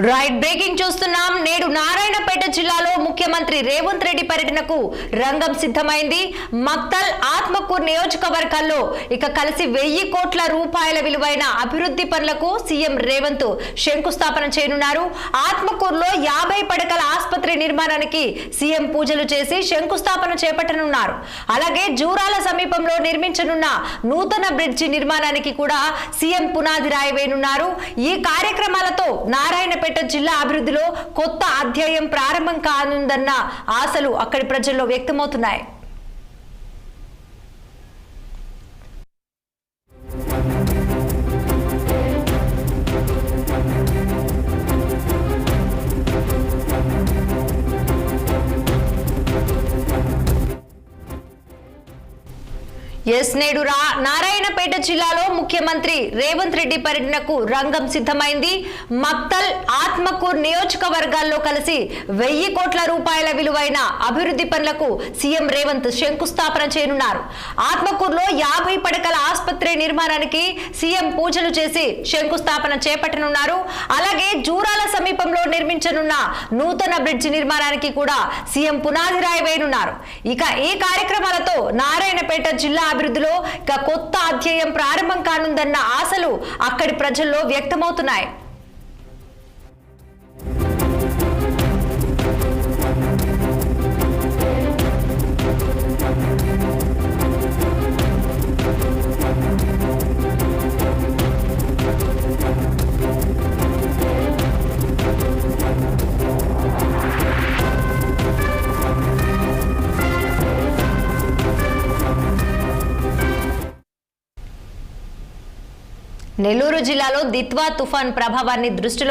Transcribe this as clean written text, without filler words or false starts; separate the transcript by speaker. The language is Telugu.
Speaker 1: రైట్ బ్రేకింగ్ చూస్తున్నాం. నేడు నారాయణపేట జిల్లాలో ముఖ్యమంత్రి రేవంత్ రెడ్డి పర్యటనకు రంగం సిద్ధమైంది. మక్తల్, ఆత్మకూర్ నియోజకవర్గాల్లో కలిసి 1000 కోట్ల రూపాయల విలువైన అభివృద్ధి పనులకు సీఎం రేవంత్ శంకుస్థాపన చేయనున్నారు. ఆత్మకూర్లో 50 పడకల ఆసుపత్రి నిర్మాణానికి సీఎం పూజలు చేసి శంకుస్థాపన చేపట్టనున్నారు. అలాగే జూరాల సమీపంలో నిర్మించనున్న నూతన బ్రిడ్జి నిర్మాణానికి కూడా సీఎం పునాది రాయి వేయనున్నారు. ఈ కార్యక్రమాలతో నారాయణపేట జిల్లా అభివృద్ధిలో కొత్త అధ్యాయం ప్రారంభం కానుందన్న ఆశలు అక్కడి ప్రజల్లో వ్యక్తమవుతున్నాయి. నేడు నారాయణపేట జిల్లాలో ముఖ్యమంత్రి రేవంత్ రెడ్డి పర్యటనకు రంగం సిద్ధమైంది. మక్తల్, ఆత్మకూర్ నియోజకవర్గాల్లో కలిసి 1000 కోట్ల రూపాయల విలువైన అభివృద్ధి పనులకు సీఎం రేవంత్ శంకుస్థాపన చేయనున్నారు. ఆత్మకూర్లో 50 పడకల ఆసుపత్రి నిర్మాణానికి సీఎం పూజలు చేసి శంకుస్థాపన చేపట్టనున్నారు. అలాగే జూరాల సమీపంలో నిర్మించనున్న నూతన బ్రిడ్జి నిర్మాణానికి కూడా సీఎం పునాది రాయి వేయనున్నారు. ఈ కార్యక్రమాలతో నారాయణపేట జిల్లా అభివృద్ధిలో కొత్త అధ్యాయం ప్రారంభం కానుందన్న ఆశలు అక్కడి ప్రజల్లో వ్యక్తమవుతున్నాయి. నెల్లూరు జిల్లాలో దిత్వా తుఫాన్ ప్రభావాన్ని దృష్టిలో